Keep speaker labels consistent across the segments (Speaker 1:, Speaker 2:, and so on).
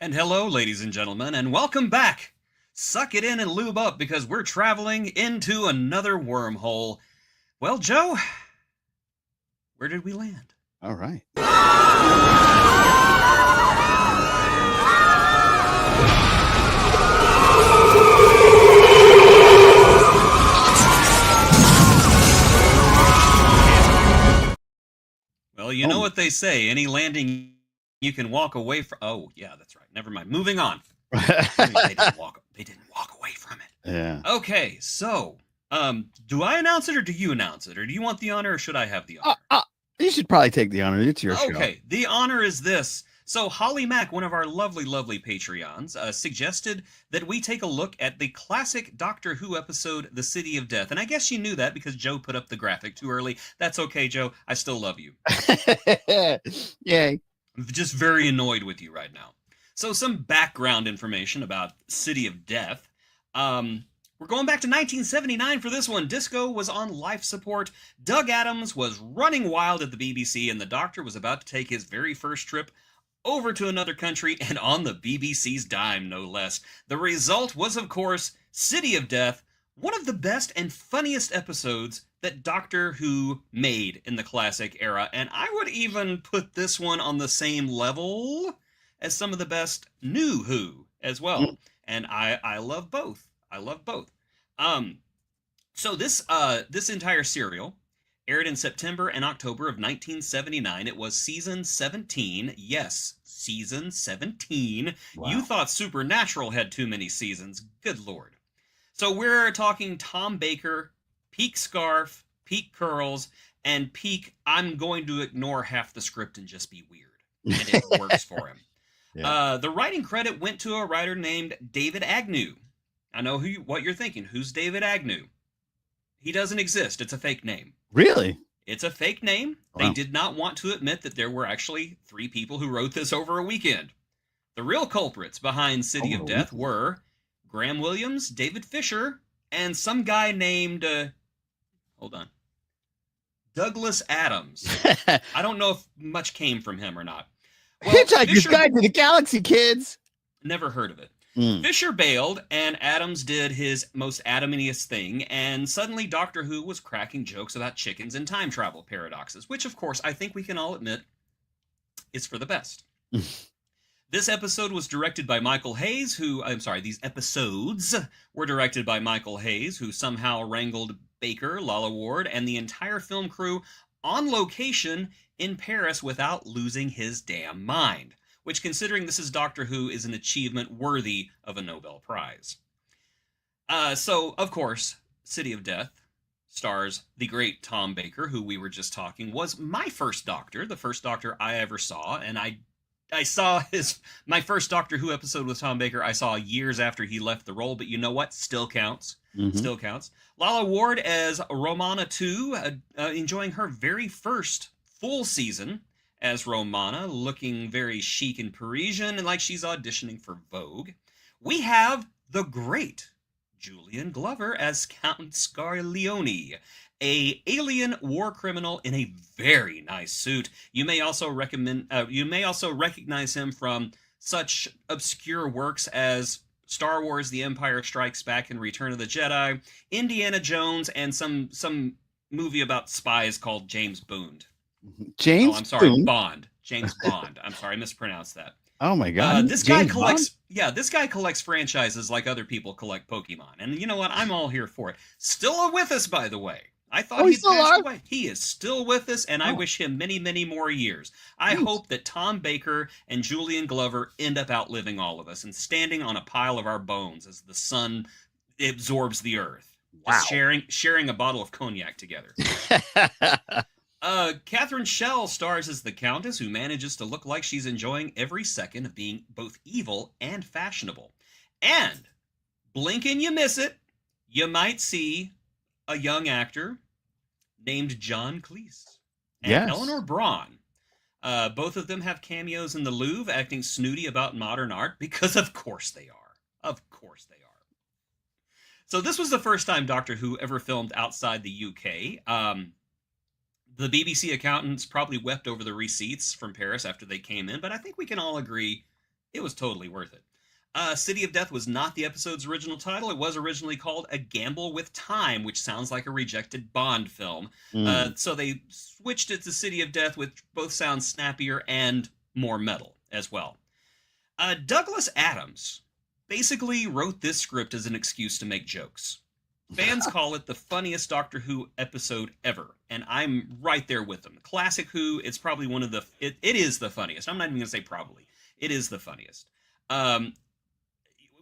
Speaker 1: And hello, ladies and gentlemen, and welcome back. Suck it in and lube up because we're traveling into another wormhole. Well, Joe, where did we land?
Speaker 2: All right.
Speaker 1: Well, you know what they say. Any landing you can walk away from. Oh, yeah, that's right. Never mind. Moving on. They didn't walk away from it.
Speaker 2: Yeah.
Speaker 1: Okay, so, do I announce it or do you announce it? Or do you want the honor or should I have the honor?
Speaker 2: You should probably take the honor. It's your show.
Speaker 1: Okay, the honor is this. So Holly Mack, one of our lovely, lovely Patreons, suggested that we take a look at the classic Doctor Who episode, The City of Death. And I guess you knew that because Joe put up the graphic too early. That's okay, Joe. I still love you.
Speaker 2: Yay.
Speaker 1: I'm just very annoyed with you right now. So some background information about City of Death. We're going back to 1979 for this one. Disco was on life support. Doug Adams was running wild at the BBC, and the Doctor was about to take his very first trip over to another country, and on the BBC's dime, no less. The result was, of course, City of Death, one of the best and funniest episodes that Doctor Who made in the classic era, and I would even put this one on the same level as some of the best new Who as well. And I love both. I love both. So this entire serial aired in September and October of 1979. It was season 17. Yes, season 17.
Speaker 2: Wow.
Speaker 1: You thought Supernatural had too many seasons. Good Lord. So we're talking Tom Baker, peak scarf, peak curls, and peak I'm going to ignore half the script and just be weird. And it works for him. Yeah. The writing credit went to a writer named David Agnew. I know what you're thinking. Who's David Agnew? He doesn't exist. It's a fake name.
Speaker 2: Really?
Speaker 1: It's a fake name. Wow. They did not want to admit that there were actually 3 people who wrote this over a weekend. The real culprits behind City of Death were Graham Williams, David Fisher, and some guy named, Douglas Adams. I don't know if much came from him or not.
Speaker 2: Well, Hitchhiker's Guide to the Galaxy, kids.
Speaker 1: Never heard of it. Fisher bailed, and Adams did his most Adamiest thing, and suddenly Doctor Who was cracking jokes about chickens and time travel paradoxes, which, of course, I think we can all admit is for the best. This episode was directed by Michael Hayes, these episodes were directed by Michael Hayes, who somehow wrangled Baker, Lalla Ward, and the entire film crew on location in Paris without losing his damn mind, which, considering this is Doctor Who, is an achievement worthy of a Nobel Prize. So, of course, City of Death stars the great Tom Baker, who we were just talking, was my first Doctor, the first Doctor I ever saw, and I saw my first Doctor Who episode with Tom Baker, I saw years after he left the role, but you know what? Still counts. Still counts. Lalla Ward as Romana 2, enjoying her very first full season as Romana, looking very chic and Parisian and like she's auditioning for Vogue. We have the great Julian Glover as Count Scarleone, a alien war criminal in a very nice suit. You may also recognize him from such obscure works as Star Wars: The Empire Strikes Back and Return of the Jedi, Indiana Jones, and some movie about spies called James Bond. Bond. James Bond. I'm sorry, I mispronounced that.
Speaker 2: Oh my God!
Speaker 1: This guy collects franchises like other people collect Pokemon, and you know what? I'm all here for it. Still with us, by the way. I thought he'd passed away. He is still with us, and I wish him many, many more years. I hope that Tom Baker and Julian Glover end up outliving all of us and standing on a pile of our bones as the sun absorbs the earth. Wow! Just sharing a bottle of cognac together. Catherine Schell stars as the Countess, who manages to look like she's enjoying every second of being both evil and fashionable. And, blink and you miss it, you might see a young actor named John Cleese and Eleanor Braun. Both of them have cameos in the Louvre, acting snooty about modern art, because of course they are. Of course they are. So this was the first time Doctor Who ever filmed outside the UK. The BBC accountants probably wept over the receipts from Paris after they came in, but I think we can all agree It was totally worth it. City of Death was not the episode's original title. It was originally called A Gamble with Time, which sounds like a rejected Bond film. So they switched it to City of Death, which both sound snappier and more metal as well. Douglas Adams basically wrote this script as an excuse to make jokes. Fans call it the funniest Doctor Who episode ever, and I'm right there with them. Classic Who, it's probably one of the... It is the funniest. I'm not even going to say probably. It is the funniest.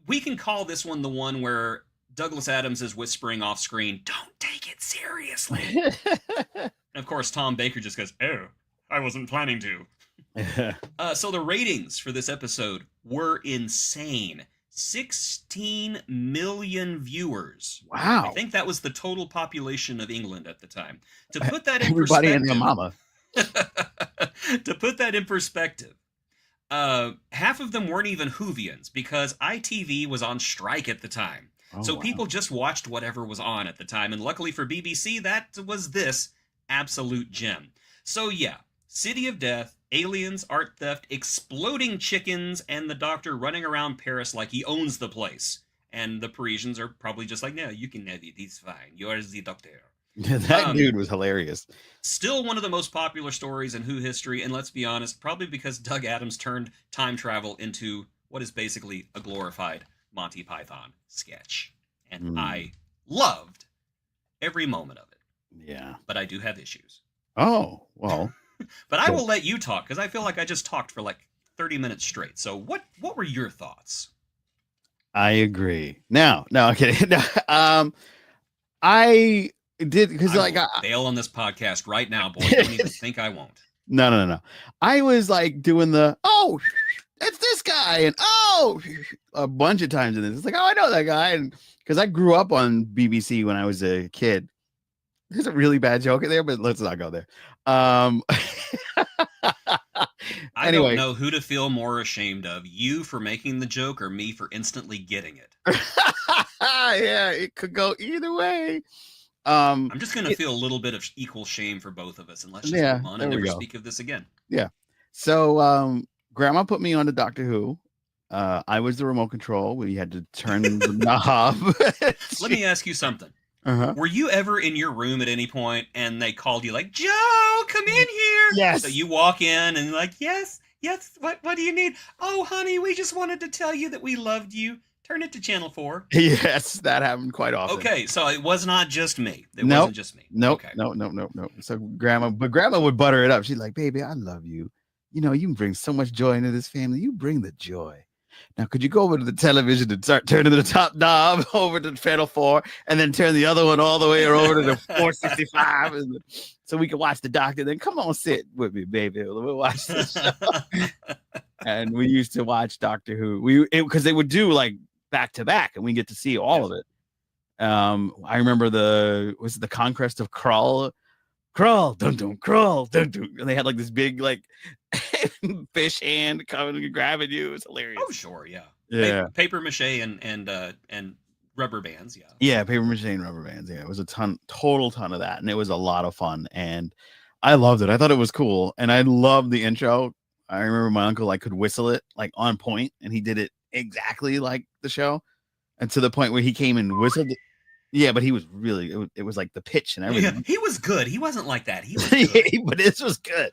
Speaker 1: We can call this one the one where Douglas Adams is whispering off screen, "Don't take it seriously." And of course, Tom Baker just goes, "Oh, I wasn't planning to." So the ratings for this episode were insane. 16 million viewers.
Speaker 2: Wow.
Speaker 1: I think that was the total population of England at the time. To put that in
Speaker 2: Everybody
Speaker 1: perspective,
Speaker 2: and their mama.
Speaker 1: To put that in perspective, half of them weren't even Whovians because ITV was on strike at the time. So people just watched whatever was on at the time. And luckily for BBC, that was this absolute gem. So yeah, City of Death, aliens, art theft, exploding chickens, and the Doctor running around Paris like he owns the place. And the Parisians are probably just like, "No, you can have it. He's fine. You're the Doctor."
Speaker 2: That dude was hilarious.
Speaker 1: Still one of the most popular stories in Who history, and let's be honest, probably because Doug Adams turned time travel into what is basically a glorified Monty Python sketch. And I loved every moment of it.
Speaker 2: Yeah.
Speaker 1: But I do have issues.
Speaker 2: Oh, well.
Speaker 1: But I will let you talk, because I feel like I just talked for like 30 minutes straight. So what were your thoughts?
Speaker 2: I agree. No, okay. I did because like
Speaker 1: I bail on this podcast right now, boy. Don't even think I won't.
Speaker 2: No. I was like doing the it's this guy and a bunch of times in this. It's like, I know that guy, and because I grew up on BBC when I was a kid. There's a really bad joke in there, but let's not go there.
Speaker 1: I don't know who to feel more ashamed of, you for making the joke or me for instantly getting it.
Speaker 2: Yeah, it could go either way.
Speaker 1: I'm just going to feel a little bit of equal shame for both of us, and let's just move on and never speak of this again.
Speaker 2: Yeah. So Grandma put me on to Doctor Who. I was the remote control. We had to turn the knob.
Speaker 1: Let me ask you something. Were you ever in your room at any point and they called you like, "Joe, come in here"?
Speaker 2: Yes.
Speaker 1: So you walk in and like, yes, what do you need? "Oh, honey, we just wanted to tell you that we loved you. Turn it to channel 4.
Speaker 2: Yes, that happened quite often.
Speaker 1: Okay, so it was not just me. It wasn't just me.
Speaker 2: Nope.
Speaker 1: Okay.
Speaker 2: No. So Grandma would butter it up. She's like, "Baby, I love you. You know, you bring so much joy into this family. You bring the joy. Now, could you go over to the television and start turning the top knob over to channel 4 and then turn the other one all the way over to the 465 so we can watch the Doctor? Then come on, sit with me, baby. We'll watch this show." And we used to watch Doctor Who. Because they would do like back to back, and we get to see all of it. I remember the Conquest of Krull. Crawl, dun crawl, dun. And they had like this big like fish hand coming and grabbing you. It was hilarious.
Speaker 1: Oh sure, yeah. Paper mache and rubber bands, yeah.
Speaker 2: Yeah, paper mache and rubber bands. Yeah, it was a total ton of that, and it was a lot of fun, and I loved it. I thought it was cool, and I loved the intro. I remember my uncle like could whistle it like on point, and he did it exactly like the show, and to the point where he came and whistled. Yeah, but he was really, it was like the pitch and everything.
Speaker 1: Yeah, he was good. He wasn't like that. He was good.
Speaker 2: But this was good.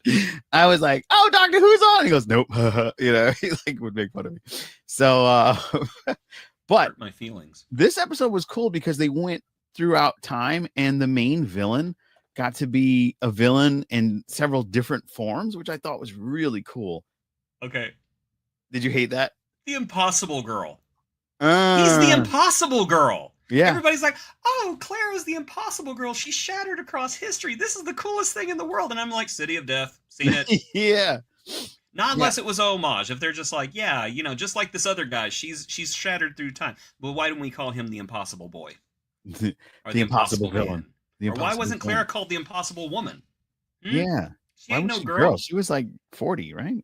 Speaker 2: I was like, "Oh, Doctor Who's on?" He goes, "Nope." He like would make fun of me. So, but
Speaker 1: hurt my feelings.
Speaker 2: This episode was cool because they went throughout time and the main villain got to be a villain in several different forms, which I thought was really cool.
Speaker 1: Okay.
Speaker 2: Did you hate that?
Speaker 1: The Impossible Girl. He's the Impossible Girl.
Speaker 2: Yeah.
Speaker 1: Everybody's like, "Oh, Claire was the Impossible Girl. She shattered across history. This is the coolest thing in the world." And I'm like, City of Death, seen it.
Speaker 2: Yeah.
Speaker 1: Not unless it was homage. If they're just like, yeah, just like this other guy, she's shattered through time. Well, why don't we call him the Impossible Boy?
Speaker 2: Or the Impossible Villain.
Speaker 1: Or why wasn't Claire called the Impossible Woman?
Speaker 2: Yeah.
Speaker 1: She ain't no girl.
Speaker 2: She was like 40, right?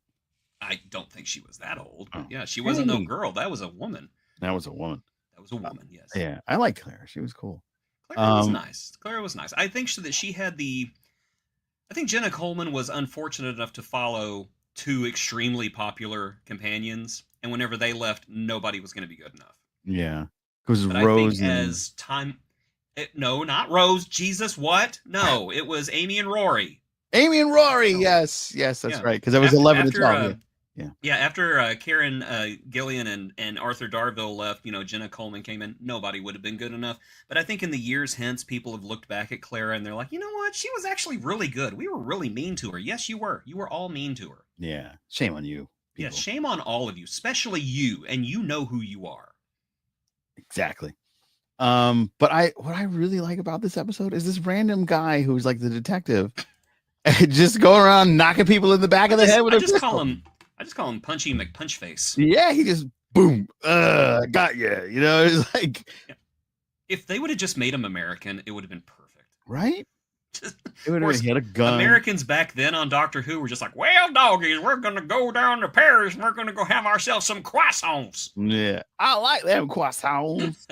Speaker 1: I don't think she was that old. But yeah, she wasn't no girl. That was a woman.
Speaker 2: That was a woman.
Speaker 1: That was a woman, yes.
Speaker 2: Yeah, I like Claire. She was cool.
Speaker 1: Claire was nice. Claire was nice. I think that she had I think Jenna Coleman was unfortunate enough to follow two extremely popular companions, and whenever they left, nobody was going to be good enough.
Speaker 2: Yeah. Because
Speaker 1: But
Speaker 2: Rose
Speaker 1: I think as time, no, not Rose. Jesus, what? No, it was Amy and Rory.
Speaker 2: Amy and Rory.
Speaker 1: No.
Speaker 2: Yes, that's
Speaker 1: Yeah.
Speaker 2: right. Because it was 11 to 12.
Speaker 1: Yeah, after Karen Gillian and Arthur Darvill left, Jenna Coleman came in, nobody would have been good enough. But I think in the years hence, people have looked back at Clara and they're like, you know what? She was actually really good. We were really mean to her. Yes, you were. You were all mean to her.
Speaker 2: Yeah. Shame on you.
Speaker 1: People. Yeah, shame on all of you, especially you, and you know who you are.
Speaker 2: Exactly. But what I really like about this episode is this random guy who's like the detective just going around knocking people in the back of the head with a pistol.
Speaker 1: I just call him Punchy McPunchface.
Speaker 2: Yeah, he just boom, got you. It's like
Speaker 1: if they would have just made him American, it would have been perfect.
Speaker 2: Right? It would have had a gun.
Speaker 1: Americans back then on Doctor Who were just like, well, doggies, we're gonna go down to Paris and we're gonna go have ourselves some croissants.
Speaker 2: Yeah, I like them croissants.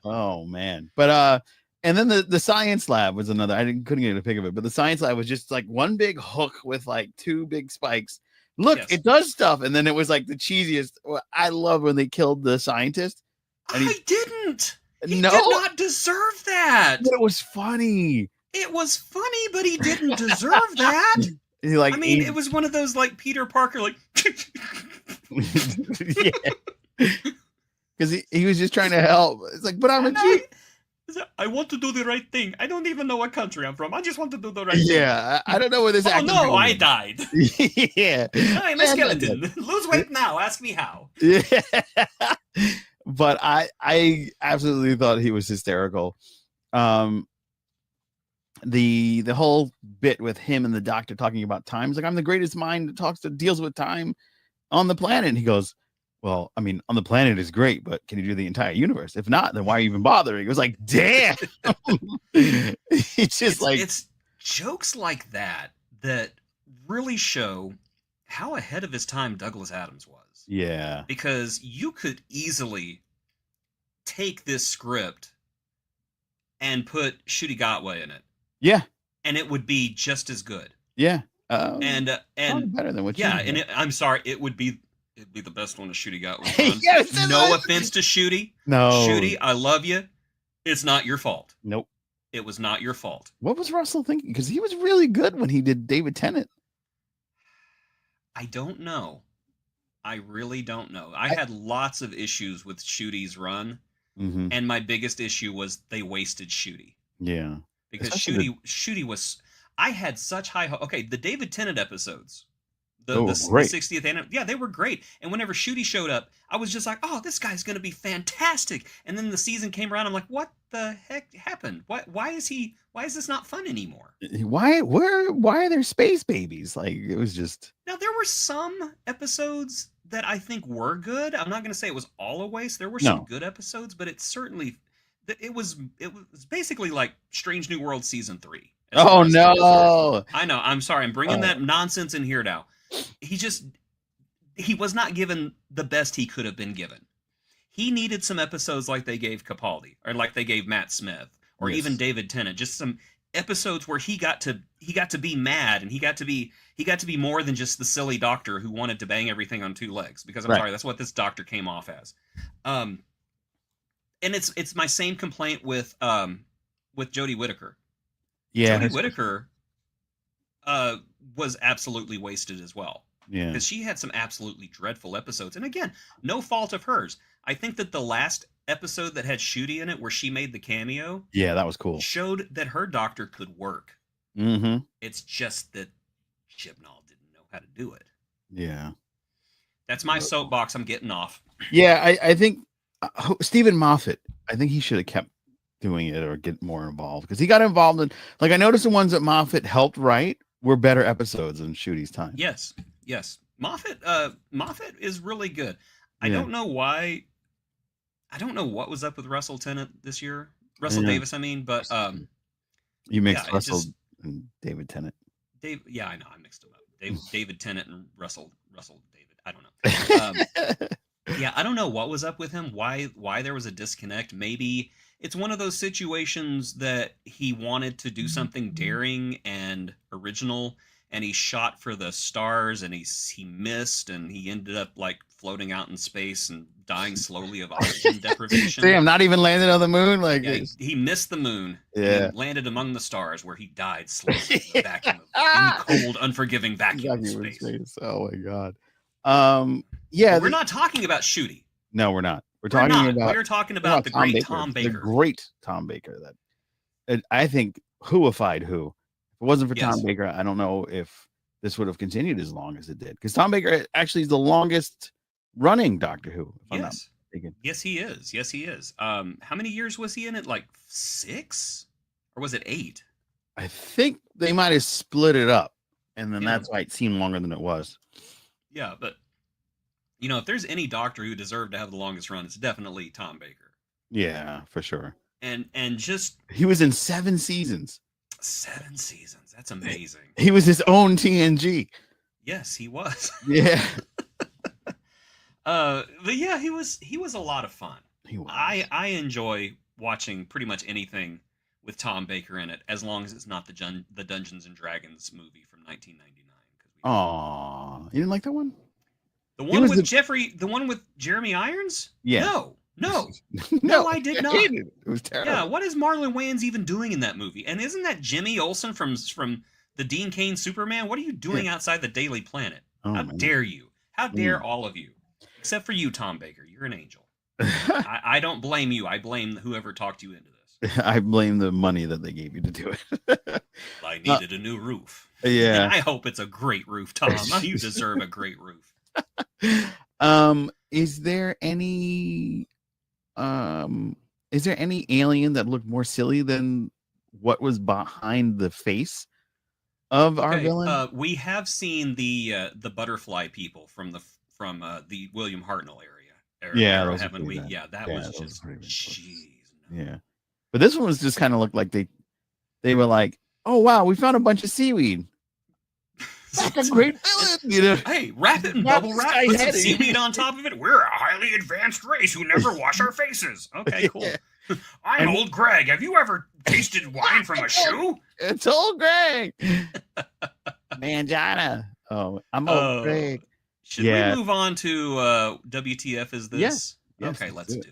Speaker 2: Oh man, but and then the science lab was another. Couldn't get a pick of it, but the science lab was just like one big hook with like two big spikes. Look, yes. It does stuff, and then it was like the cheesiest. I love when they killed the scientist.
Speaker 1: I didn't. He did not deserve that.
Speaker 2: But it was funny.
Speaker 1: It was funny, but he didn't deserve that. It was one of those like Peter Parker, like.
Speaker 2: Yeah. Because he was just trying to help. It's like, but I'm a Jew.
Speaker 1: I want to do the right thing. I don't even know what country I'm from. I just want to do the right thing.
Speaker 2: Yeah, I don't know where this.
Speaker 1: Oh no, I died.
Speaker 2: Yeah,
Speaker 1: I'm a skeleton. Lose weight now. Ask me how.
Speaker 2: Yeah, but I absolutely thought he was hysterical. The whole bit with him and the doctor talking about time. He's like, I'm the greatest mind that deals with time on the planet. And he goes, well, I mean, on the planet is great, but can you do the entire universe? If not, then why are you even bothering? It was like, damn. It's
Speaker 1: jokes like that really show how ahead of his time Douglas Adams was.
Speaker 2: Yeah.
Speaker 1: Because you could easily take this script and put Ncuti Gatwa in it.
Speaker 2: Yeah.
Speaker 1: And it would be just as good.
Speaker 2: Yeah.
Speaker 1: And
Speaker 2: better than what
Speaker 1: I'm sorry, it'd be the best one to Ncuti Gatwa.
Speaker 2: Yes,
Speaker 1: no offense to Ncuti.
Speaker 2: No.
Speaker 1: Ncuti, I love you. It's not your fault.
Speaker 2: Nope.
Speaker 1: It was not your fault.
Speaker 2: What was Russell thinking? Because he was really good when he did David Tennant.
Speaker 1: I don't know. I really don't know. I had lots of issues with Ncuti's run.
Speaker 2: Mm-hmm.
Speaker 1: And my biggest issue was they wasted Ncuti.
Speaker 2: Yeah.
Speaker 1: Because Ncuti was... I had such high... Okay, the David Tennant episodes... The 60th anniversary. Yeah, they were great. And whenever Ncuti showed up, I was just like, oh, this guy's going to be fantastic. And then the season came around. I'm like, what the heck happened? Why is this not fun anymore?
Speaker 2: Why are there space babies? Like, it was just... Now,
Speaker 1: there were some episodes that I think were good. I'm not going to say it was all a waste. There were some good episodes, but it was basically like Strange New World season 3.
Speaker 2: Oh, no.
Speaker 1: I know. I'm sorry. I'm bringing that nonsense in here now. He was not given the best he could have been given. He needed some episodes like they gave Capaldi or like they gave Matt Smith or even David Tennant, just some episodes where he got to be mad and he got to be more than just the silly doctor who wanted to bang everything on two legs, because I'm sorry, that's what this doctor came off as. And it's my same complaint with Jodie Whittaker.
Speaker 2: Yeah.
Speaker 1: Jodie Whittaker was absolutely wasted as well.
Speaker 2: Yeah.
Speaker 1: Because she had some absolutely dreadful episodes. And again, no fault of hers. I think that the last episode that had Ncuti in it, where she made the cameo.
Speaker 2: Yeah, that was cool.
Speaker 1: Showed that her doctor could work.
Speaker 2: Mm-hmm.
Speaker 1: It's just that Chibnall didn't know how to do it.
Speaker 2: Yeah.
Speaker 1: That's my soapbox. I'm getting off.
Speaker 2: Yeah, I think Stephen Moffat, I think he should have kept doing it or get more involved, because he got involved in, like, I noticed the ones that Moffat helped write were better episodes than Ncuti's time.
Speaker 1: Yes. Moffat is really good. I don't know why. I don't know what was up with Russell Tennant this year. Russell Davis, I mean, but
Speaker 2: you mixed Russell and David Tennant.
Speaker 1: Yeah, I know, I mixed them up. David Tennant and Russell David. I don't know. Yeah, I don't know what was up with him. Why there was a disconnect? Maybe it's one of those situations that he wanted to do something daring and original, and he shot for the stars, and he missed, and he ended up like floating out in space and dying slowly of oxygen deprivation.
Speaker 2: Damn, not even landed on the moon. Like,
Speaker 1: yeah, he missed the moon.
Speaker 2: Yeah,
Speaker 1: and landed among the stars, where he died slowly in the vacuum, in the cold, unforgiving vacuum of space.
Speaker 2: Oh my god. Yeah,
Speaker 1: but we're not talking about Shooty.
Speaker 2: No, we're not. We're talking about
Speaker 1: the great Tom Baker.
Speaker 2: The great Tom Baker. That I think whoified Who. If it wasn't for Tom Baker, I don't know if this would have continued as long as it did. Because Tom Baker actually is the longest running Doctor Who. If I'm not mistaken.
Speaker 1: Yes, he is. Yes, he is. How many years was he in it? Like 6? Or was it 8?
Speaker 2: I think they might have split it up. And then that's why it seemed longer than it was.
Speaker 1: Yeah, but if there's any Doctor who deserved to have the longest run, it's definitely Tom Baker.
Speaker 2: Yeah, for sure.
Speaker 1: And just
Speaker 2: he was in 7 seasons.
Speaker 1: 7 seasons. That's amazing.
Speaker 2: He was his own TNG.
Speaker 1: Yes, he was.
Speaker 2: Yeah.
Speaker 1: But yeah, he was a lot of fun.
Speaker 2: He was.
Speaker 1: I enjoy watching pretty much anything with Tom Baker in it, as long as it's not the Dungeons and Dragons movie from 1999.
Speaker 2: Oh, you didn't like that one?
Speaker 1: The one with the one with Jeremy Irons?
Speaker 2: Yeah.
Speaker 1: No, I did not.
Speaker 2: It was terrible.
Speaker 1: Yeah, what is Marlon Wayans even doing in that movie? And isn't that Jimmy Olsen from the Dean Cain Superman? What are you doing outside the Daily Planet? How dare you? How dare all of you? Except for you, Tom Baker. You're an angel. I don't blame you. I blame whoever talked you into this.
Speaker 2: I blame the money that they gave you to do it.
Speaker 1: I needed a new roof.
Speaker 2: Yeah.
Speaker 1: And I hope it's a great roof, Tom. You deserve a great roof.
Speaker 2: Is there any alien that looked more silly than what was behind the face of our villain?
Speaker 1: We have seen the butterfly people from the William Hartnell area.
Speaker 2: Yeah,
Speaker 1: haven't we? Yeah, that was just jeez.
Speaker 2: No. Yeah, but this one was just kind of looked like they were like, oh wow, we found a bunch of seaweed. That's a great villain,
Speaker 1: Hey, wrap it in bubble wrap, put some seaweed on top of it. We're a highly advanced race who never wash our faces. Okay, cool. Yeah. I'm old Greg. Have you ever tasted wine from a shoe?
Speaker 2: It's old Greg. Mangina. Oh, I'm old Greg.
Speaker 1: Should we move on to WTF is this?
Speaker 2: Yes,
Speaker 1: okay, let's do it.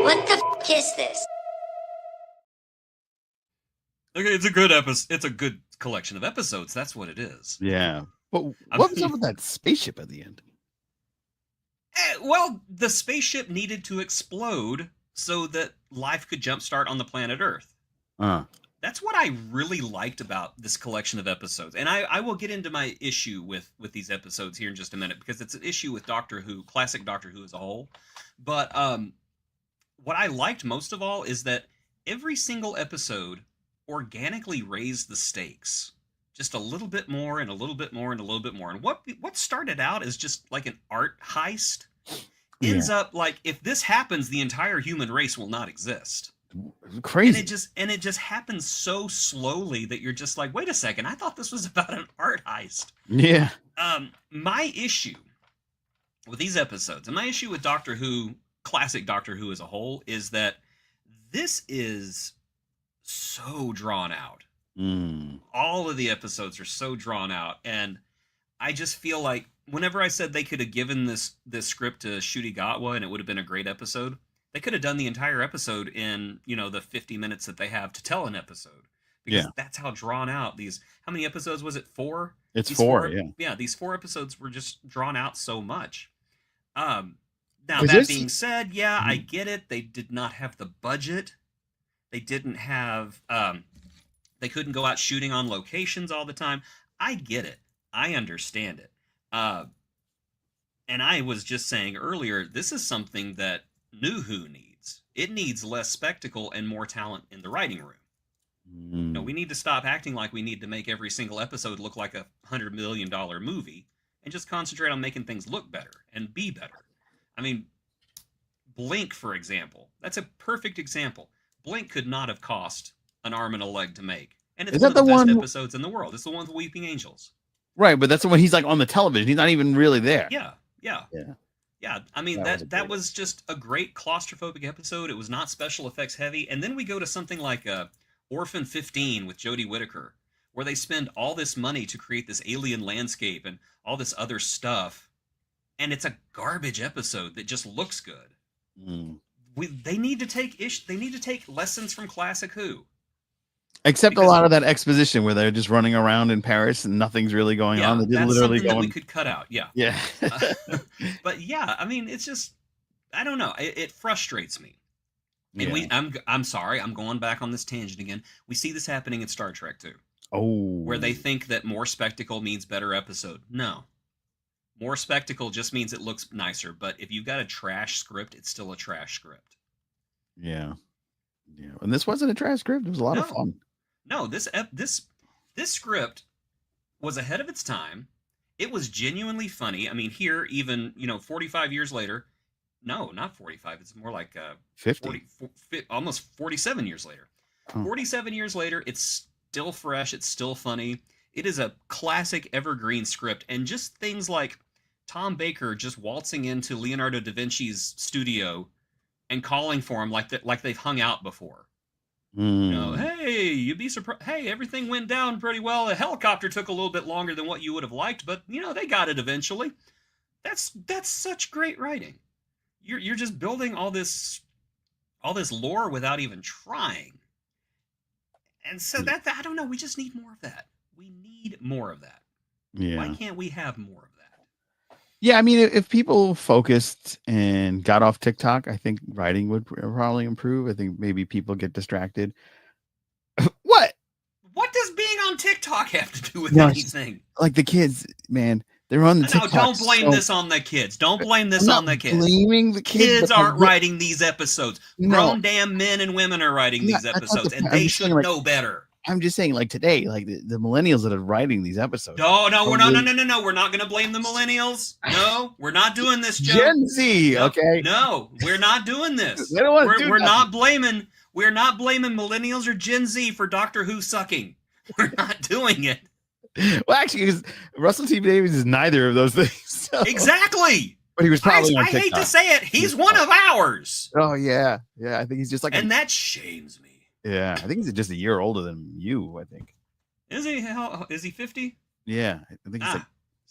Speaker 3: What the f*** is this?
Speaker 1: Okay, it's a good episode. It's a good collection of episodes. That's what it is.
Speaker 2: Yeah. But what was up with that spaceship at the end?
Speaker 1: Well, the spaceship needed to explode so that life could jumpstart on the planet Earth. That's what I really liked about this collection of episodes. And I will get into my issue with these episodes here in just a minute, because it's an issue with Doctor Who, classic Doctor Who as a whole. But what I liked most of all is that every single episode organically raised the stakes just a little bit more and a little bit more and a little bit more. And what started out as just like an art heist ends up like, if this happens, the entire human race will not exist.
Speaker 2: Crazy.
Speaker 1: And it just happens so slowly that you're just like, wait a second, I thought this was about an art heist.
Speaker 2: Yeah.
Speaker 1: My issue with these episodes, and my issue with Doctor Who, classic Doctor Who as a whole, is that this is so drawn out. All of the episodes are so drawn out, and I just feel like whenever I said they could have given this script to Ncuti Gatwa and it would have been a great episode, they could have done the entire episode in the 50 minutes that they have to tell an episode, because that's how drawn out these. How many episodes was it? 4.
Speaker 2: It's 4.
Speaker 1: Yeah, these 4 episodes were just drawn out so much. Now that being said, I get it. They did not have the budget. They didn't have. They couldn't go out shooting on locations all the time. I get it. I understand it. And I was just saying earlier, this is something that New Who needs. It needs less spectacle and more talent in the writing room. We need to stop acting like we need to make every single episode look like a $100 million movie, and just concentrate on making things look better and be better. I mean, Blink, for example. That's a perfect example. Blink could not have cost an arm and a leg to make. And it's one of the best episodes in the world. It's the one with Weeping Angels.
Speaker 2: Right, but that's the one he's like on the television. He's not even really there.
Speaker 1: Yeah. Yeah, I mean
Speaker 2: That was a
Speaker 1: that
Speaker 2: great
Speaker 1: was just a great claustrophobic episode. It was not special effects heavy, and then we go to something like Orphan 15 with Jodie Whittaker, where they spend all this money to create this alien landscape and all this other stuff, and it's a garbage episode that just looks good.
Speaker 2: Mm.
Speaker 1: They need to take lessons from classic Who.
Speaker 2: Except
Speaker 1: Because-
Speaker 2: a lot of that exposition where they're just running around in Paris and nothing's really going on. They did
Speaker 1: that's
Speaker 2: literally
Speaker 1: something that we could cut out. Yeah.
Speaker 2: Yeah.
Speaker 1: But yeah, I mean, it's just, I don't know. It frustrates me. And
Speaker 2: Yeah.
Speaker 1: I'm sorry, I'm going back on this tangent again. We see this happening in Star Trek too,
Speaker 2: Oh.
Speaker 1: where they think that more spectacle means better episode. No. More spectacle just means it looks nicer, but if you've got a trash script, it's still a trash script.
Speaker 2: Yeah. Yeah. And this wasn't a trash script. It was a lot of
Speaker 1: No.
Speaker 2: fun.
Speaker 1: No, this script was ahead of its time. It was genuinely funny. I mean, here, even, 45 years later, no, not 45. It's more like
Speaker 2: 50.
Speaker 1: almost 47 years later.
Speaker 2: Oh.
Speaker 1: 47 years later, it's still fresh. It's still funny. It is a classic evergreen script. And just things like Tom Baker just waltzing into Leonardo da Vinci's studio and calling for him like they've hung out before.
Speaker 2: Mm.
Speaker 1: Hey, you'd be surprised. Hey, everything went down pretty well. The helicopter took a little bit longer than what you would have liked, but they got it eventually. That's such great writing. You're just building all this lore without even trying. And so that I don't know, we just need more of that. We need more of that.
Speaker 2: Yeah.
Speaker 1: Why can't we have more of that?
Speaker 2: Yeah, I mean, if people focused and got off TikTok, I think writing would probably improve. I think maybe people get distracted. What?
Speaker 1: What does being on TikTok have to do with
Speaker 2: No, it's just-
Speaker 1: anything?
Speaker 2: Like the kids, man, they're on the
Speaker 1: No,
Speaker 2: TikTok.
Speaker 1: don't blame
Speaker 2: so-
Speaker 1: this on the kids. Don't blame this
Speaker 2: I'm not
Speaker 1: on the kids.
Speaker 2: Blaming the kids.
Speaker 1: Kids
Speaker 2: but
Speaker 1: aren't
Speaker 2: the-
Speaker 1: writing these episodes.
Speaker 2: No.
Speaker 1: Grown damn men and women are writing
Speaker 2: Yeah,
Speaker 1: these
Speaker 2: that's not the
Speaker 1: episodes, and
Speaker 2: point. I'm
Speaker 1: they
Speaker 2: just saying,
Speaker 1: should
Speaker 2: like-
Speaker 1: know better.
Speaker 2: I'm just saying, like today, like the millennials that are writing these episodes.
Speaker 1: No, we're not.
Speaker 2: Probably-
Speaker 1: No. We're not going to blame the millennials. No, we're not doing this, Joe.
Speaker 2: Gen Z,
Speaker 1: No,
Speaker 2: okay?
Speaker 1: No, we're not doing this.
Speaker 2: They don't wanna do
Speaker 1: We're
Speaker 2: nothing.
Speaker 1: not blaming. We're not blaming millennials or Gen Z for Doctor Who sucking. We're not doing it.
Speaker 2: Well, actually, 'cause Russell T Davies is neither of those things. so-
Speaker 1: Exactly.
Speaker 2: But he was probably on
Speaker 1: I hate
Speaker 2: TikTok.
Speaker 1: to say it. He's one of ours,
Speaker 2: Oh yeah, yeah. I think he's just like,
Speaker 1: and that shames me.
Speaker 2: yeah. I think he's just a year older than you. I think.
Speaker 1: Is he? Is he 50?
Speaker 2: Yeah, I think he's like,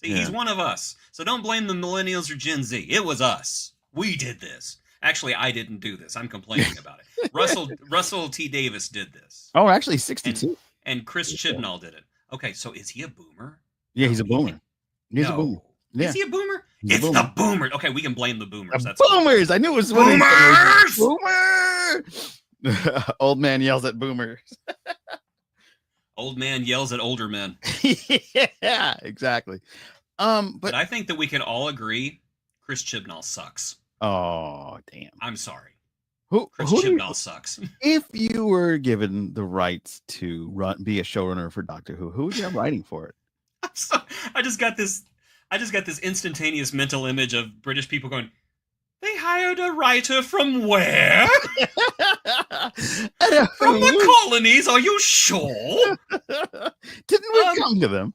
Speaker 1: See, he's
Speaker 2: yeah.
Speaker 1: one of us. So don't blame the millennials or Gen Z. It was us. We did this. Actually, I didn't do this. I'm complaining about it. Russell T. Davis did this.
Speaker 2: oh, actually, 62.
Speaker 1: And Chris Chibnall did it. Okay, so is he a boomer?
Speaker 2: Yeah, he's a
Speaker 1: No,
Speaker 2: boomer. He's a
Speaker 1: no.
Speaker 2: boomer. Yeah.
Speaker 1: Is he a boomer?
Speaker 2: He's a
Speaker 1: It's
Speaker 2: boomer.
Speaker 1: the boomer. Okay, we can blame the boomers.
Speaker 2: The
Speaker 1: That's fine.
Speaker 2: boomers. I knew it was one of these-
Speaker 1: Boomers!
Speaker 2: Boomer. Old man yells at boomers.
Speaker 1: Old man yells at older men.
Speaker 2: Yeah, exactly.
Speaker 1: But
Speaker 2: But
Speaker 1: I think that we can all agree Chris Chibnall sucks.
Speaker 2: oh damn.
Speaker 1: I'm sorry.
Speaker 2: Who
Speaker 1: Chris
Speaker 2: do you-
Speaker 1: Chibnall sucks.
Speaker 2: if you were given the rights to be a showrunner for Doctor Who would you have writing for it?
Speaker 1: I just got this instantaneous mental image of British people going, they hired a writer from where? From the colonies, are you sure?
Speaker 2: Didn't we come to them?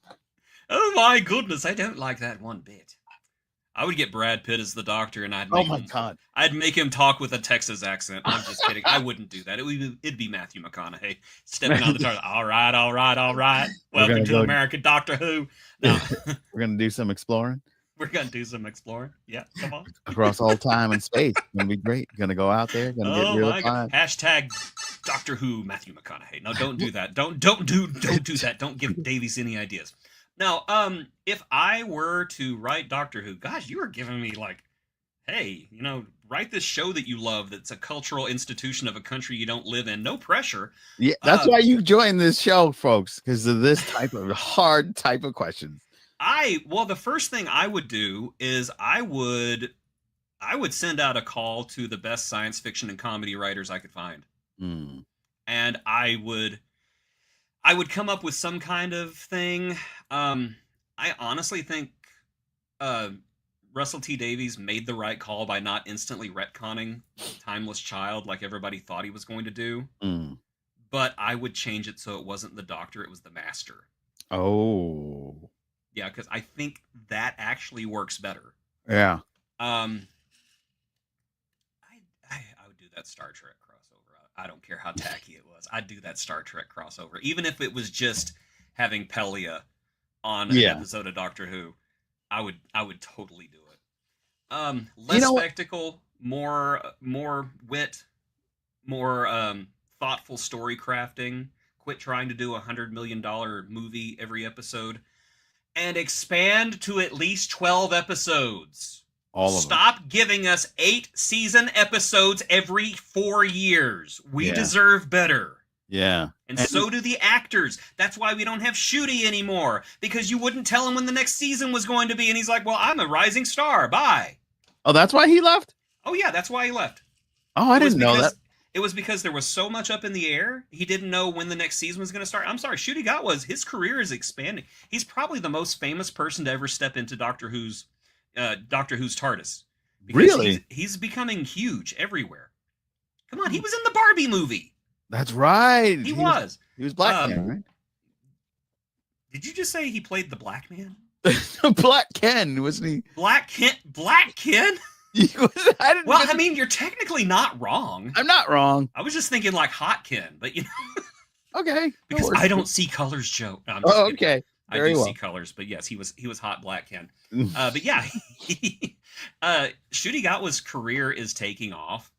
Speaker 1: Oh my goodness, I don't like that one bit. I would get Brad Pitt as the Doctor, and
Speaker 2: Oh my god.
Speaker 1: I'd make him talk with a Texas accent. I'm just kidding. I wouldn't do that. It'd be Matthew McConaughey stepping on the TARDIS. All right. Welcome
Speaker 2: gonna
Speaker 1: to
Speaker 2: go-
Speaker 1: American Doctor Who. No,
Speaker 2: We're gonna do some exploring
Speaker 1: we're gonna do some exploring. Yeah, come on.
Speaker 2: across all time and space. It's gonna be great. Gonna go out there, gonna get
Speaker 1: Oh
Speaker 2: real
Speaker 1: my god!
Speaker 2: fun.
Speaker 1: Hashtag Doctor Who Matthew McConaughey. No, don't do that. Don't do that. Don't give Davies any ideas. Now, if I were to write Doctor Who, gosh, you were giving me like, hey, write this show that you love that's a cultural institution of a country you don't live in. No pressure.
Speaker 2: Yeah, that's why you joined this show, folks, because of this type of hard type of questions.
Speaker 1: The first thing I would do is I would send out a call to the best science fiction and comedy writers I could find.
Speaker 2: Mm.
Speaker 1: And I would come up with some kind of thing. I honestly think Russell T. Davies made the right call by not instantly retconning Timeless Child like everybody thought he was going to do.
Speaker 2: Mm.
Speaker 1: But I would change it so it wasn't the Doctor, it was the Master.
Speaker 2: Oh,
Speaker 1: Yeah, because I think that actually works better.
Speaker 2: yeah.
Speaker 1: Um, I would do that Star Trek crossover. I don't care how tacky it was. I'd do that Star Trek crossover, even if it was just having Pelia on an
Speaker 2: Yeah.
Speaker 1: episode of Doctor Who. I would totally do it.
Speaker 2: You
Speaker 1: Less
Speaker 2: know what?
Speaker 1: spectacle, more wit, more thoughtful story crafting. Quit trying to do $100 million movie every episode, and expand to at least 12 episodes.
Speaker 2: All of them.
Speaker 1: Stop giving us 8 season episodes every 4 years. We
Speaker 2: Yeah.
Speaker 1: deserve better.
Speaker 2: Yeah.
Speaker 1: And so do the actors. That's why we don't have Shooty anymore, because you wouldn't tell him when the next season was going to be, and he's like, well, I'm a rising star. Bye.
Speaker 2: Oh, that's why he left?
Speaker 1: Oh, yeah, that's why he left.
Speaker 2: Oh, I didn't know that.
Speaker 1: It was because there was so much up in the air. He didn't know when the next season was going to start. I'm sorry, Shooty his career is expanding. He's probably the most famous person to ever step into Doctor Who's TARDIS. Because
Speaker 2: Really?
Speaker 1: He's becoming huge everywhere. Come on, he was in the Barbie movie.
Speaker 2: That's right.
Speaker 1: He was.
Speaker 2: He was Black Man, right?
Speaker 1: Did you just say he played the Black Man?
Speaker 2: Black Ken, wasn't he?
Speaker 1: Black Ken? Black Ken? I mean, you're technically not wrong.
Speaker 2: I'm not wrong.
Speaker 1: I was just thinking like Hot Ken, but you know.
Speaker 2: Okay.
Speaker 1: Because I don't see colors, Joe. No,
Speaker 2: okay.
Speaker 1: I do see colors, but yes, he was hot Black Ken. But yeah, Shooty Gatwa's career is taking off,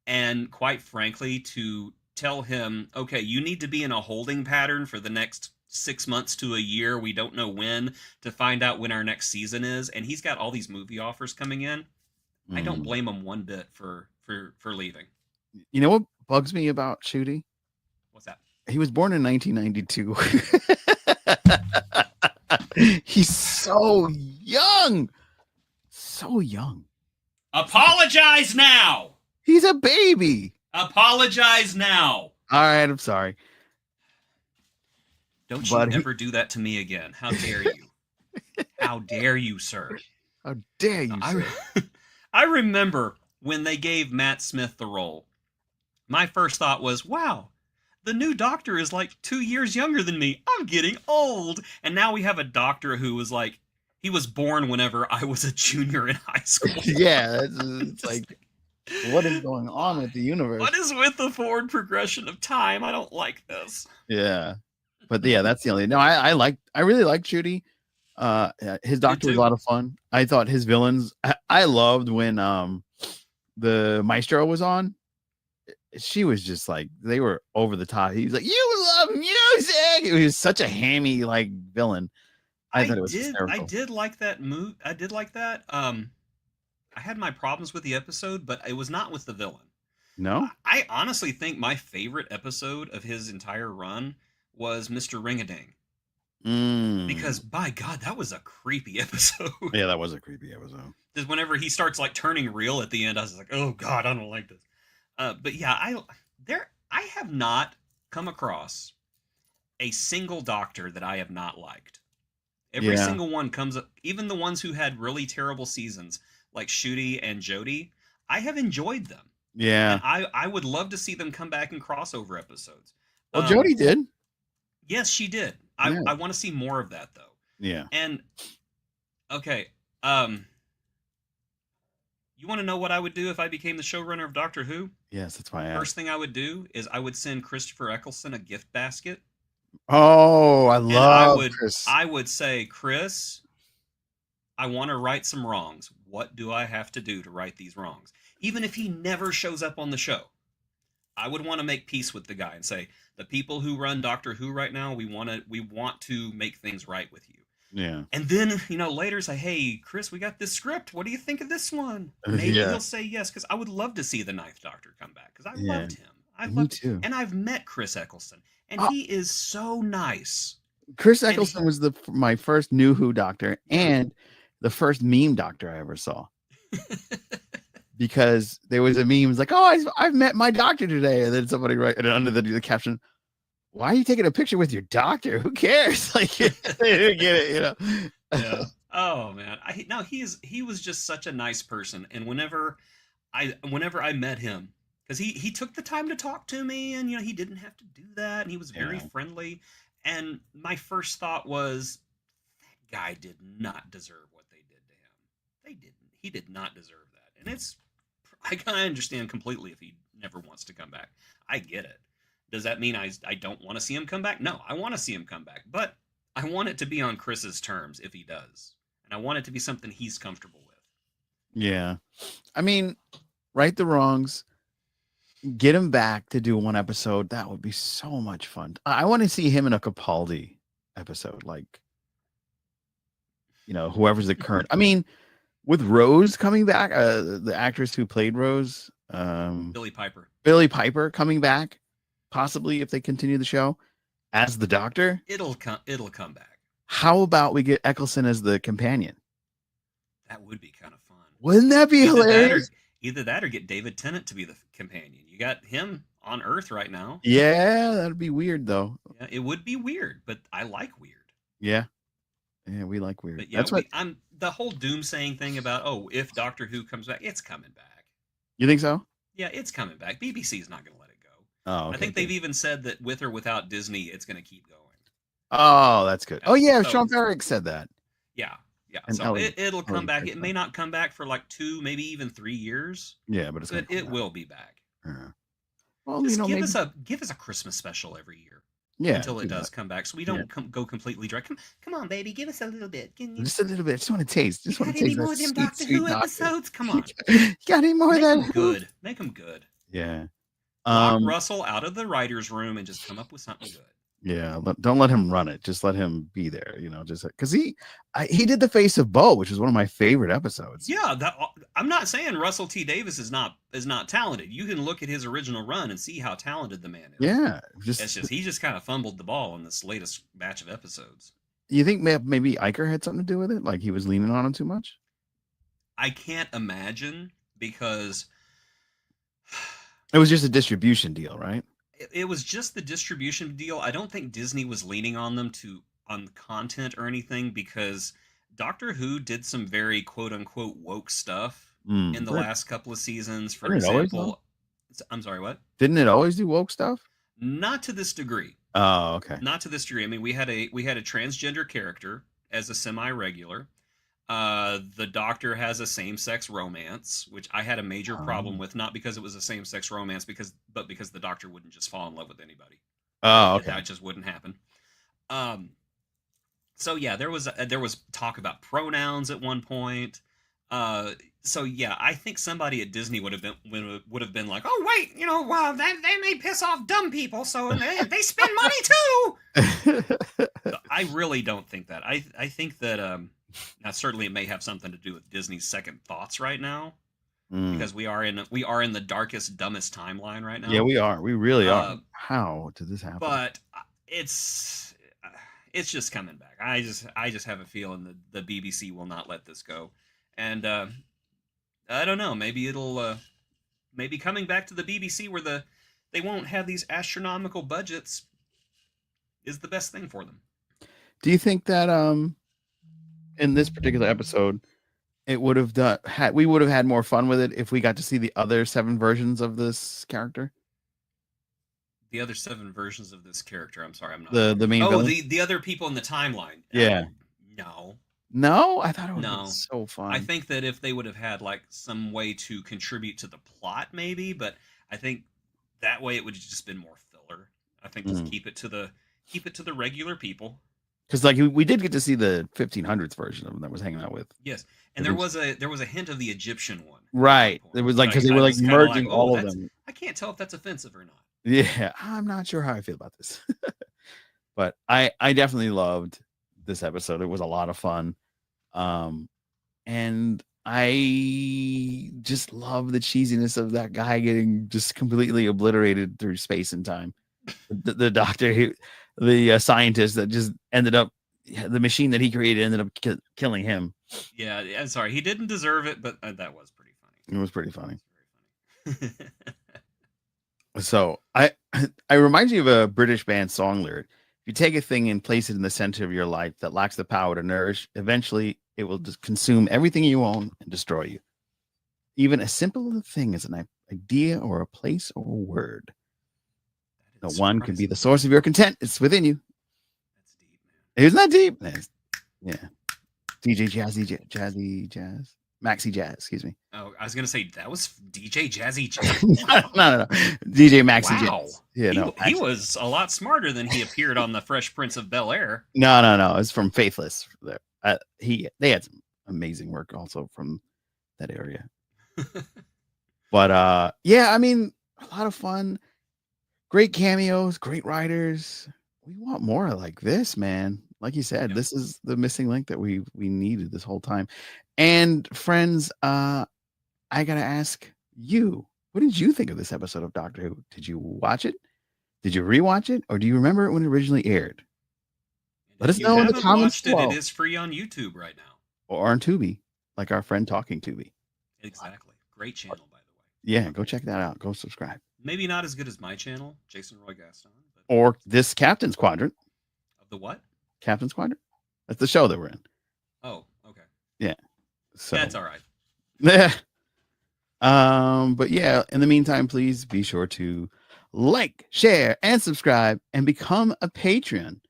Speaker 1: and quite frankly, to tell him, okay, you need to be in a holding pattern for the next 6 months to a year. We don't know when to find out when our next season is, and he's got all these movie offers coming in. I don't blame him one bit for leaving.
Speaker 2: You know what bugs me about Shooty?
Speaker 1: What's that?
Speaker 2: He was born in 1992. He's so young. So young.
Speaker 1: Apologize now.
Speaker 2: He's a baby.
Speaker 1: Apologize now.
Speaker 2: All right, I'm sorry.
Speaker 1: Don't you ever do that to me again. How dare you? How dare you, sir?
Speaker 2: How dare you, sir?
Speaker 1: I remember when they gave Matt Smith the role. My first thought was, wow, the new Doctor is like 2 years younger than me. I'm getting old. And now we have a Doctor who was like, he was born whenever I was a junior in high school.
Speaker 2: Yeah, it's like, what is going on with the universe?
Speaker 1: What is with the forward progression of time? I don't like this.
Speaker 2: Yeah. But yeah, that's the only. No, I really liked Shooty. His Doctor was a lot of fun. I thought his villains. I loved when the Maestro was on. She was just like, they were over the top. He was like, you love music. It was such a hammy like villain. I thought it was hysterical.
Speaker 1: I did like that move. I did like that. I had my problems with the episode, but it was not with the villain.
Speaker 2: No,
Speaker 1: I honestly think my favorite episode of his entire run was Mr. Ring-a-Ding. Because by God, that was a creepy episode.
Speaker 2: Yeah, that was a creepy episode.
Speaker 1: Just whenever he starts like turning real at the end, I was like, oh God, I don't like this. But yeah, I have not come across a single Doctor that I have not liked. Every single one comes up, even the ones who had really terrible seasons, like Shooty and Jodie, I have enjoyed them.
Speaker 2: Yeah.
Speaker 1: And I would love to see them come back in crossover episodes.
Speaker 2: Well, Jodie did.
Speaker 1: Yes, she did. I want to see more of that, though.
Speaker 2: Yeah.
Speaker 1: And, okay, you want to know what I would do if I became the showrunner of Doctor Who?
Speaker 2: Yes, that's why I asked.
Speaker 1: First thing I would do is I would send Christopher Eccleston a gift basket.
Speaker 2: Oh, Chris.
Speaker 1: I would say, Chris, I want to right some wrongs. What do I have to do to right these wrongs? Even if he never shows up on the show, I would want to make peace with the guy and say, the people who run Doctor Who right now, we want to make things right with you.
Speaker 2: Yeah.
Speaker 1: And then, later say, hey, Chris, we got this script. What do you think of this one? Maybe he'll say yes, because I would love to see the Ninth Doctor come back, because I loved him.
Speaker 2: Me too.
Speaker 1: And I've met Chris Eccleston, and he is so nice.
Speaker 2: Chris Eccleston was my first new Who Doctor and the first meme Doctor I ever saw. Because there was a meme, was like, oh, I've met my doctor today. And then somebody under the caption, why are you taking a picture with your doctor? Who cares? Like, they didn't get it,
Speaker 1: Yeah. Oh man. He was just such a nice person. And whenever I met him, because he took the time to talk to me, and he didn't have to do that, and he was very friendly. And my first thought was, that guy did not deserve what they did to him. They didn't. He did not deserve that. And I kind of understand completely if he never wants to come back. I get it. Does that mean I don't want to see him come back? No, I want to see him come back. But I want it to be on Chris's terms if he does. And I want it to be something he's comfortable with.
Speaker 2: Yeah. I mean, right the wrongs. Get him back to do one episode. That would be so much fun. I want to see him in a Capaldi episode. Like, whoever's the current. I mean, with Rose coming back, the actress who played Rose,
Speaker 1: Billy Piper.
Speaker 2: Billy Piper coming back, possibly if they continue the show as the Doctor.
Speaker 1: It'll come back.
Speaker 2: How about we get Eccleston as the companion?
Speaker 1: That would be kind of fun.
Speaker 2: Wouldn't that be hilarious?
Speaker 1: Either that or get David Tennant to be the companion. You got him on Earth right now.
Speaker 2: Yeah, that'd be weird though.
Speaker 1: Yeah, it would be weird, but I like weird.
Speaker 2: Yeah, we like weird.
Speaker 1: But yeah,
Speaker 2: that's what
Speaker 1: I'm the whole doomsaying thing about if Doctor Who comes back, it's coming back.
Speaker 2: You think so?
Speaker 1: Yeah, it's coming back. BBC's not going to let it go.
Speaker 2: Oh, okay,
Speaker 1: I think they've even said that with or without Disney, it's going to keep going.
Speaker 2: Oh, that's good. Oh yeah,
Speaker 1: So,
Speaker 2: Sean Ferrick said that.
Speaker 1: Yeah.
Speaker 2: And
Speaker 1: So it'll come back. It may not come back for like 2, maybe even 3 years.
Speaker 2: Yeah, but
Speaker 1: it will be back.
Speaker 2: Yeah. Well,
Speaker 1: Just give us a Christmas special every year.
Speaker 2: Yeah,
Speaker 1: until it does come back, so we don't go completely dry. Come on, baby, give us a little bit.
Speaker 2: Just a little bit. Just want to taste. Just want to taste.
Speaker 1: Any more of them Doctor Who episodes? Come on.
Speaker 2: You got any more of that?
Speaker 1: Make them good. Make them good.
Speaker 2: Yeah.
Speaker 1: Lock Russell out of the writer's room and just come up with something good.
Speaker 2: Yeah, don't let him run it. Just let him be there. Just because he did the face of Bo, which is one of my favorite episodes.
Speaker 1: Yeah, I'm not saying Russell T Davies is not talented. You can look at his original run and see how talented the man is.
Speaker 2: Yeah,
Speaker 1: he just kind of fumbled the ball in this latest batch of episodes.
Speaker 2: You think maybe Iker had something to do with it? Like he was leaning on him too much?
Speaker 1: I can't imagine, because
Speaker 2: it was just a distribution deal, right?
Speaker 1: It was just the distribution deal. I don't think Disney was leaning on them on content or anything, because Doctor Who did some very quote unquote woke stuff in the last couple of seasons. For example, I'm sorry, what?
Speaker 2: Didn't it always do woke stuff?
Speaker 1: Not to this degree.
Speaker 2: Oh, okay.
Speaker 1: Not to this degree. I mean, we had a transgender character as a semi-regular. The Doctor has a same-sex romance, which I had a major problem with, not because it was a same-sex romance, but because the Doctor wouldn't just fall in love with anybody.
Speaker 2: Oh, okay.
Speaker 1: That just wouldn't happen. So yeah, there was talk about pronouns at one point. So yeah, I think somebody at Disney would have been like, oh wait, well they may piss off dumb people, so they spend money too. So I really don't think that. I think that now certainly it may have something to do with Disney's second thoughts right now, because we are in the darkest, dumbest timeline right now.
Speaker 2: Yeah, we are. We really are. How did this happen?
Speaker 1: But it's just coming back. I just have a feeling that the BBC will not let this go, and I don't know. Maybe it'll maybe coming back to the BBC where they won't have these astronomical budgets is the best thing for them.
Speaker 2: Do you think that in this particular episode, we would have had more fun with it if we got to see the other 7 versions of this character?
Speaker 1: The other 7 versions of this character. I'm sorry, I'm not
Speaker 2: the main.
Speaker 1: Oh, the other people in the timeline.
Speaker 2: Yeah.
Speaker 1: No,
Speaker 2: I thought it would be so fun.
Speaker 1: I think that if they would have had like some way to contribute to the plot, maybe, but I think that way it would have just been more filler. I think just keep it to the regular people.
Speaker 2: Because like we did get to see the 1500s version of him that was hanging out with.
Speaker 1: Yes, and there was a hint of the Egyptian one.
Speaker 2: Right. It was like because they were like merging all of them.
Speaker 1: I can't tell if that's offensive or not.
Speaker 2: Yeah, I'm not sure how I feel about this, but I definitely loved this episode. It was a lot of fun, and I just love the cheesiness of that guy getting just completely obliterated through space and time. The Doctor, the scientist that just ended up, the machine that he created ended up killing him.
Speaker 1: Yeah, I'm sorry, he didn't deserve it, but that was pretty funny.
Speaker 2: It was pretty funny. So I remind you of a British band song lyric. If you take a thing and place it in the center of your life that lacks the power to nourish, eventually it will just consume everything you own and destroy you. Even as simple a thing as an idea or a place or a word. No one can be the source of your content. It's within you.
Speaker 1: That's deep, man.
Speaker 2: Isn't that deep? Yeah. DJ Jazzy Jazz. Maxi Jazz, excuse me.
Speaker 1: Oh, I was gonna say that was DJ Jazzy.
Speaker 2: No. DJ Maxi
Speaker 1: Wow.
Speaker 2: Jazz. Yeah,
Speaker 1: He was a lot smarter than he appeared on the Fresh Prince of Bel-Air.
Speaker 2: No. It's from Faithless. They had some amazing work also from that area. But yeah, I mean, a lot of fun. Great cameos, great writers. We want more like this, man. Like you said, this is the missing link that we needed this whole time. And friends, I gotta ask you, what did you think of this episode of Doctor Who? Did you watch it? Did you rewatch it? Or do you remember it when it originally aired? Let us know in the comments below.
Speaker 1: It is free on YouTube right now.
Speaker 2: Or on Tubi, like our friend Talking Tubi.
Speaker 1: Exactly. Great channel, by the way.
Speaker 2: Yeah, go check that out. Go subscribe.
Speaker 1: Maybe not as good as my channel, Jason Roy Gaston. But
Speaker 2: or this Captains Quadrant.
Speaker 1: Of the what?
Speaker 2: Captains Quadrant. That's the show that we're in.
Speaker 1: Oh, okay.
Speaker 2: Yeah. So
Speaker 1: that's all right.
Speaker 2: Yeah. But yeah, in the meantime, please be sure to like, share, and subscribe, and become a Patreon.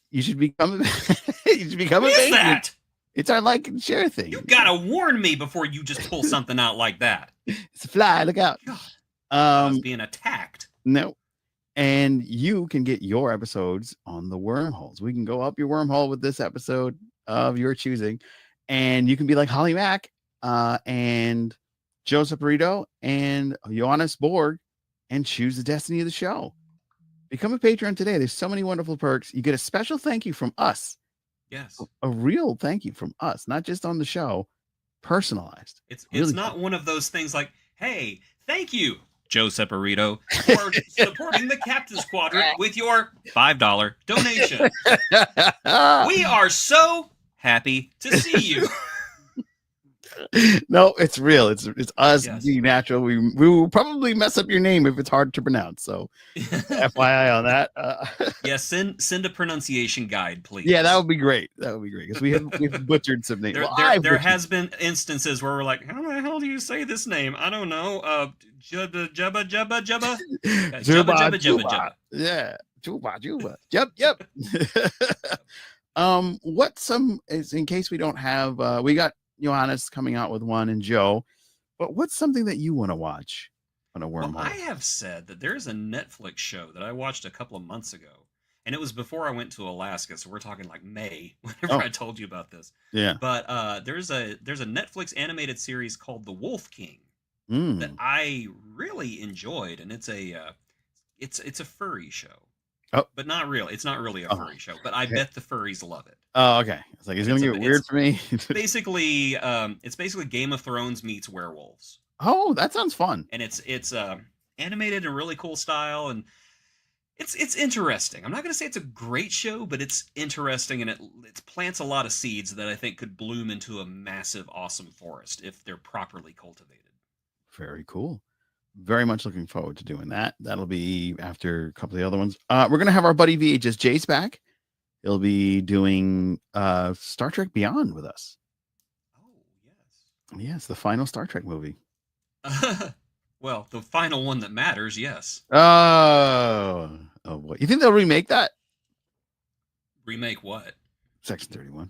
Speaker 2: You should become a Patreon.
Speaker 1: That?
Speaker 2: It's our like and share thing.
Speaker 1: You gotta warn me before you just pull something out like that.
Speaker 2: It's a fly. Look out.
Speaker 1: God, I was being attacked.
Speaker 2: No. And you can get your episodes on the wormholes. We can go up your wormhole with this episode of your choosing. And you can be like Holly Mack and Joseph Burrito and Johannes Borg and choose the destiny of the show. Become a Patreon today. There's so many wonderful perks. You get a special thank you from us.
Speaker 1: Yes.
Speaker 2: A real thank you from us, not just on the show, personalized.
Speaker 1: It's not one of those things like, hey, thank you, Joe Separito, for supporting the Captains Quadrant with your $5 donation. We are so happy to see you.
Speaker 2: No, it's real. It's us being natural. We will probably mess up your name if it's hard to pronounce. So, FYI on that.
Speaker 1: Yeah, send a pronunciation guide, please.
Speaker 2: Yeah, that would be great. That would be great because we've butchered some names.
Speaker 1: There has been instances where we're like, how the hell do you say this name? I don't know. Jubba.
Speaker 2: Yeah, Juba. Yep. What some is in case we don't have we got Johannes coming out with one and Joe, but what's something that you want to watch on a wormhole?
Speaker 1: Well, I have said that there's a Netflix show that I watched a couple of months ago, and it was before I went to Alaska, so we're talking like May whenever I told you about this.
Speaker 2: Yeah.
Speaker 1: But there's a Netflix animated series called The Wolf King that I really enjoyed, and it's a furry show.
Speaker 2: Oh.
Speaker 1: But not real. It's not really a furry show, but I bet the furries love it.
Speaker 2: Oh, okay. It's like it's gonna get weird for me.
Speaker 1: It's basically Game of Thrones meets werewolves.
Speaker 2: Oh, that sounds fun.
Speaker 1: And it's animated in a really cool style, and it's interesting. I'm not gonna say it's a great show, but it's interesting, and it plants a lot of seeds that I think could bloom into a massive, awesome forest if they're properly cultivated.
Speaker 2: Very cool. Very much looking forward to doing that. That'll be after a couple of the other ones. We're going to have our buddy VHS Jace back. He'll be doing Star Trek Beyond with us.
Speaker 1: Oh, yes.
Speaker 2: Yes, the final Star Trek movie.
Speaker 1: Well, the final one that matters, yes.
Speaker 2: Oh boy. You think they'll remake that?
Speaker 1: Remake what?
Speaker 2: Section 31.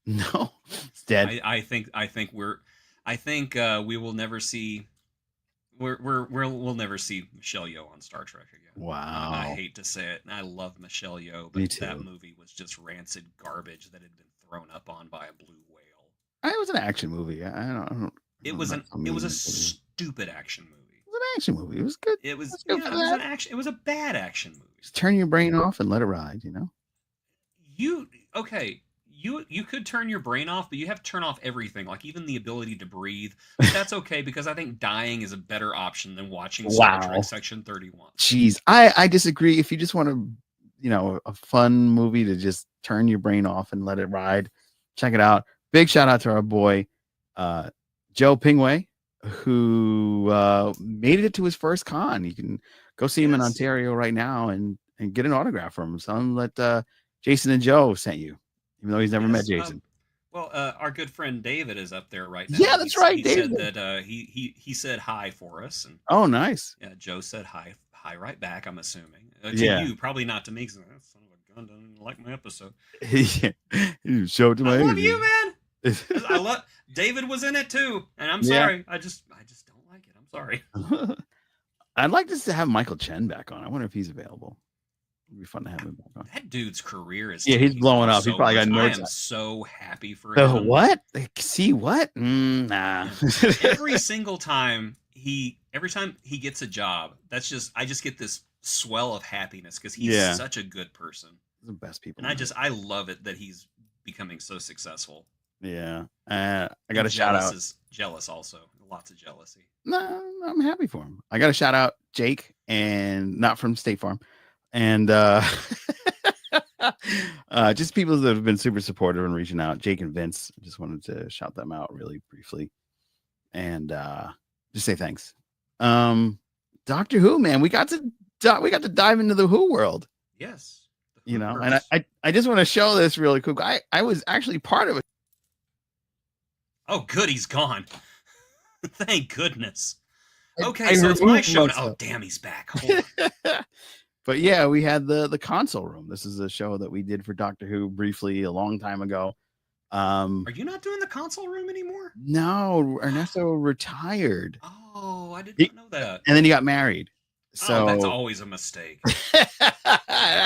Speaker 1: No.
Speaker 2: No. It's dead.
Speaker 1: I think we will never see we'll never see Michelle Yeoh on Star Trek again.
Speaker 2: Wow.
Speaker 1: I hate to say it. And I love Michelle Yeoh, but that movie was just rancid garbage that had been thrown up on by a blue whale.
Speaker 2: It was an action movie.
Speaker 1: It was a stupid action movie.
Speaker 2: It was an action movie. It was good.
Speaker 1: It was an action. It was a bad action movie.
Speaker 2: Just turn your brain off and let it ride, you know?
Speaker 1: You could turn your brain off, but you have to turn off everything, like even the ability to breathe. But that's okay because I think dying is a better option than watching Star Trek Section 31.
Speaker 2: Jeez, I disagree. If you just want a fun movie to just turn your brain off and let it ride, check it out. Big shout out to our boy Joe Pingway, who made it to his first con. You can go see him in Ontario right now and get an autograph from him. Tell him that Jason and Joe sent you. Even though he's never met Jason.
Speaker 1: Our good friend David is up there right now.
Speaker 2: Yeah, that's right.
Speaker 1: He
Speaker 2: David
Speaker 1: said that he said hi for us. And,
Speaker 2: oh, nice.
Speaker 1: Yeah, Joe said hi right back, I'm assuming. To you, probably not to me, because that son of a gun doesn't like my episode.
Speaker 2: You showed to my
Speaker 1: I love you, man. I love David was in it too, and I'm
Speaker 2: Yeah.
Speaker 1: sorry. I just don't like it. I'm sorry.
Speaker 2: I'd like to have Michael Chen back on. I wonder if he's available. It'd be fun to have him back on.
Speaker 1: That dude's career is
Speaker 2: Yeah, he's
Speaker 1: taking
Speaker 2: blowing
Speaker 1: off
Speaker 2: up. He's
Speaker 1: so
Speaker 2: probably got
Speaker 1: much. I
Speaker 2: nerds.
Speaker 1: am so happy for
Speaker 2: The
Speaker 1: him.
Speaker 2: what? See what? Nah.
Speaker 1: Every single time every time he gets a job, I just get this swell of happiness because he's such a good person.
Speaker 2: The best people.
Speaker 1: And I love it that he's becoming so successful.
Speaker 2: Yeah. I got a shout out.
Speaker 1: Jealous also. Lots of jealousy.
Speaker 2: No, I'm happy for him. I got to shout out Jake, and not from State Farm, and just people that have been super supportive and reaching out. Jake and Vince, just wanted to shout them out really briefly, and just say thanks. Doctor Who, man, we got to dive into the Who world.
Speaker 1: Yes,
Speaker 2: you know, and I just want to show this really quick. I was actually part of it.
Speaker 1: Oh, good, he's gone. Thank goodness. Okay, so it's my show. Oh, damn, he's back. Hold on.
Speaker 2: But yeah, we had the console room. This is a show that we did for Doctor Who briefly a long time ago.
Speaker 1: Are you not doing the console room anymore?
Speaker 2: No, Ernesto retired.
Speaker 1: Oh, I did not know that.
Speaker 2: And then he got married. So
Speaker 1: that's always a mistake.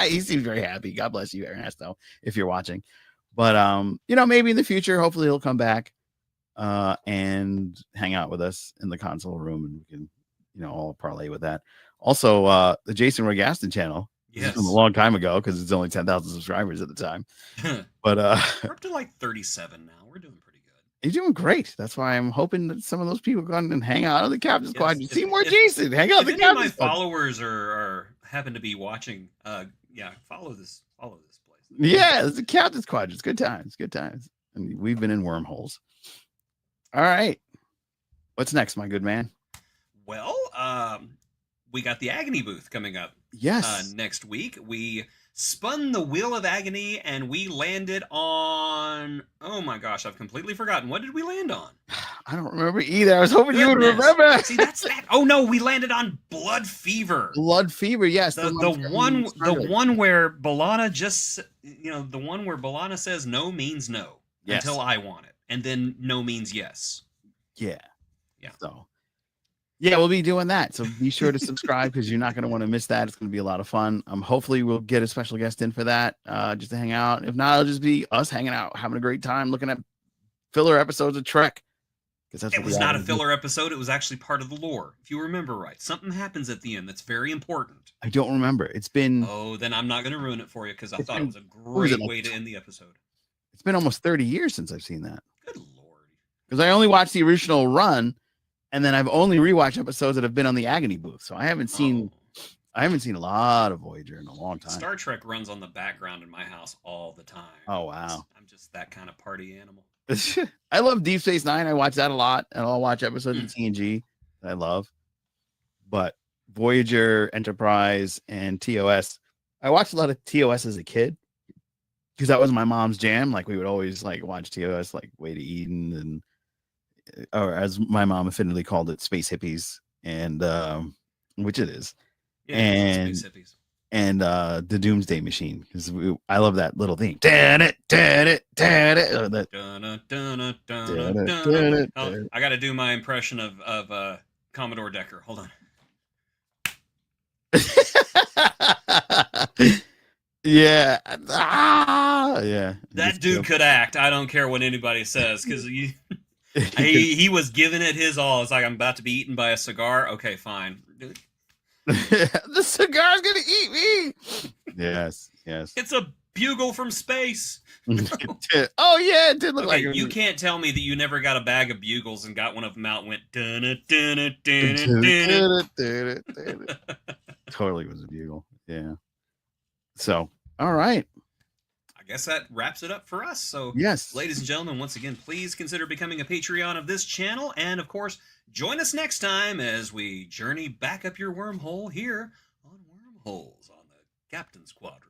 Speaker 2: He seems very happy. God bless you, Ernesto, if you're watching. But you know, maybe in the future, hopefully he'll come back and hang out with us in the console room, and we can, you know, all parlay with that. Also, the Jason Roy Gaston channel. Yes, from a long time ago, because it's only 10,000 subscribers at the time. But
Speaker 1: we're up to like 37 now. We're doing pretty good.
Speaker 2: You're doing great. That's why I'm hoping that some of those people go and hang out on the Captains Quadrant. See more Jason. Hang out on the Captains Quadrant.
Speaker 1: If my followers are happen to be watching, follow this place.
Speaker 2: Yeah, it's the Captains Quadrant. It's good times. Good times. And we've been in wormholes. All right. What's next, my good man?
Speaker 1: Well, we got the Agony booth coming up.
Speaker 2: Yes.
Speaker 1: Next week. We spun the wheel of agony and we landed on, oh my gosh, I've completely forgotten. What did we land on?
Speaker 2: I don't remember either. I was hoping you would remember.
Speaker 1: See, that's that. Oh no, we landed on Blood Fever.
Speaker 2: Blood Fever, yes.
Speaker 1: The one where B'Elanna just, the one where B'Elanna says no means no until I want it. And then no means yes.
Speaker 2: Yeah. So, yeah, we'll be doing that. So be sure to subscribe because you're not going to want to miss that. It's going to be a lot of fun. Hopefully we'll get a special guest in for that, just to hang out. If not, it'll just be us hanging out, having a great time, looking at filler episodes of Trek.
Speaker 1: It was not a filler episode. It was actually part of the lore. If you remember right, something happens at the end that's very important.
Speaker 2: I don't remember. It's been...
Speaker 1: Oh, then I'm not going to ruin it for you because I thought it was a great way to end the episode.
Speaker 2: It's been almost 30 years since I've seen that.
Speaker 1: Good Lord.
Speaker 2: Because I only watched the original run, and then I've only rewatched episodes that have been on the Agony booth. So I haven't seen a lot of Voyager in a long time.
Speaker 1: Star Trek runs on the background in my house all the time.
Speaker 2: Oh, wow.
Speaker 1: I'm just that kind of party animal.
Speaker 2: I love Deep Space Nine. I watch that a lot, and I'll watch episodes of TNG that I love. But Voyager, Enterprise, and TOS. I watched a lot of TOS as a kid because that was my mom's jam. Like we would always like watch TOS, like Way to Eden, and or as my mom affinity called it, Space Hippies, and which it is, and Space Hippies. And the Doomsday Machine, because I love that little theme. I
Speaker 1: got to do my impression of Commodore Decker. Hold on.
Speaker 2: Yeah.
Speaker 1: That dude could act. I don't care what anybody says, because he was giving it his all. It's like, I'm about to be eaten by a cigar. Okay, fine.
Speaker 2: The cigar's gonna eat me. Yes.
Speaker 1: It's a bugle from space.
Speaker 2: Oh yeah, it did look like it.
Speaker 1: You can't tell me that you never got a bag of bugles and got one of them out and went
Speaker 2: totally was a bugle. Yeah. So, all right.
Speaker 1: I guess that wraps it up for us. So,
Speaker 2: yes,
Speaker 1: ladies and gentlemen, once again, please consider becoming a Patreon of this channel. And, of course, join us next time as we journey back up your wormhole here on Wormholes on the Captains Quadrant.